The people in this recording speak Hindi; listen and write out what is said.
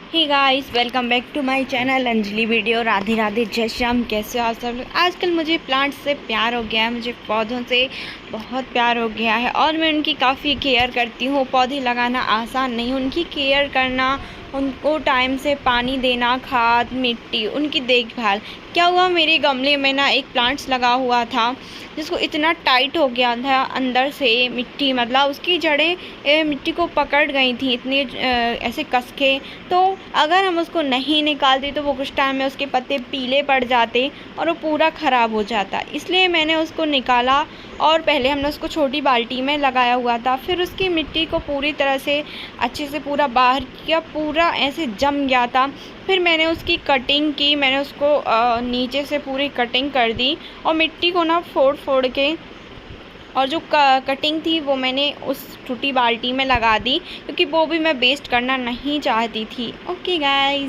Hey guys, welcome back to my channel Anjali video. Radhe Radhe, जय श्याम। कैसे हो आप सब लोग? आजकल मुझे प्लांट्स से प्यार हो गया है, मुझे पौधों से बहुत प्यार हो गया है और मैं उनकी काफ़ी केयर करती हूँ। पौधे लगाना आसान नहीं, उनकी केयर करना, उनको टाइम से पानी देना, खाद, मिट्टी, उनकी देखभाल। क्या हुआ, मेरे गमले में ना एक प्लांट्स लगा हुआ था जिसको इतना टाइट हो गया था अंदर से मिट्टी, मतलब उसकी जड़ें मिट्टी को पकड़ गई थी इतनी ऐसे कस के। तो अगर हम उसको नहीं निकालते तो वो कुछ टाइम में उसके पत्ते पीले पड़ जाते और वो पूरा ख़राब हो जाता। इसलिए मैंने उसको निकाला और पहले हमने उसको छोटी बाल्टी में लगाया हुआ था, फिर उसकी मिट्टी को पूरी तरह से अच्छे से पूरा बाहर किया, पूरा ऐसे जम गया था। फिर मैंने उसकी कटिंग की, मैंने उसको नीचे से पूरी कटिंग कर दी और मिट्टी को ना फोड़ फोड़ के, और जो कटिंग थी वो मैंने उस छोटी बाल्टी में लगा दी क्योंकि वो भी मैं वेस्ट करना नहीं चाहती थी। Okay guys.